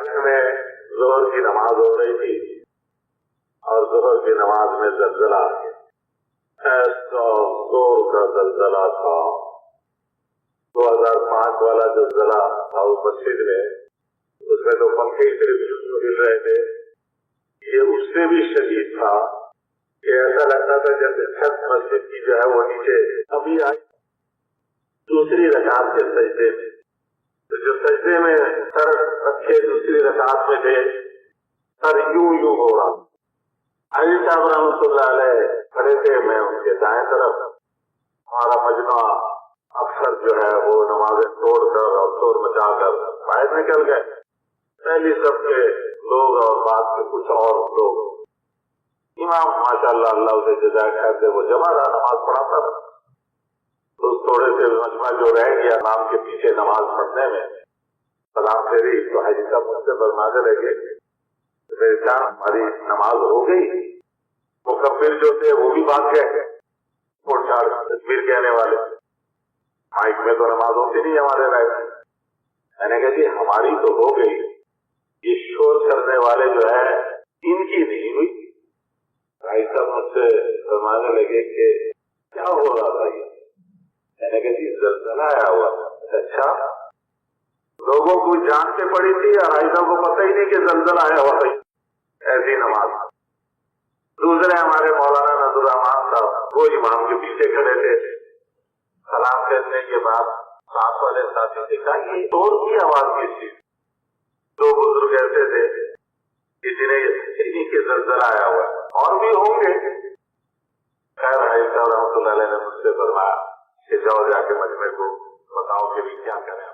علاقے میں ظہر کی نماز ہو رہی تھی اور ظہر کی نماز میں زلزلہ آ گیا. ایسا زور کا زلزلہ تھا. 2005 والا زلزلہ تھا اس مسجد میں، اس میں تو پنکھے صرف ہل رہے تھے. یہ اس سے بھی شدید تھا کہ ایسا لگتا تھا جیسے چھت مسجد کی جو ہے وہ نیچے. ابھی آئی دوسری رکعت کے سجدے میں، تو جو سجدے میں سر رکھے دوسری رکعت میں تھے، سر یوں ہو رہا. علی صاحب رحمۃ اللہ علیہ کھڑے تھے، میں ان کے دائیں طرف. ہمارا مجمع اکثر جو ہے وہ نمازیں توڑ کر اور شور مچا کر باہر نکل گئے. پہلی سب کے لوگ اور بعد کے کچھ اور لوگ. امام ماشاء اللہ اللہ اسے جزائے خیر دے، وہ جمع رہا، نماز پڑھاتا تھا. تو تھوڑے سے مجمع جو رہ گیا امام کے پیچھے نماز پڑھنے میں، سلام پھیری تو حاجی صاحب مجھ سے فرمانے لگے ہماری نماز ہو گئی. مکبر جو تھے وہ بھی بھاگ گئے، پھوڑ چھاڑ تکبیر کہنے والے. مائک میں تو نماز ہوتی نہیں ہمارے رائے. میں نے کہا جی ہماری تو ہو گئی، یہ شور کرنے والے جو ہے ان کی نہیں ہوئی. بھائی صاحب مجھ سے فرمانے لگے کہ کیا ہو رہا تھا یہ؟ میں نے کہا جی زلزلہ آیا ہوا. اچھا، لوگوں کو جان سے پڑی تھی اور بھائی صاحب کو پتہ ہی نہیں کہ زلزلہ آیا ہوا تھا. ایسی نماز. دوسرے ہمارے مولانا نذر الرحمان صاحب وہ امام کے پیچھے کھڑے تھے. سلام کہنے کے بعد ساتھ والے ساتھی سے کہا یہ شور کی آواز کس چیز؟ دو بزرگ ایسے تھے کہ جنہیں کہ زلزلہ آیا ہوا ہے، اور بھی ہوں گے. خیر حاجی صاحب رحمۃ اللہ علیہ نے مجھ سے فرمایا کہ جاؤ جا کے مجمع کو بتاؤ کہ بھی کیا کریں.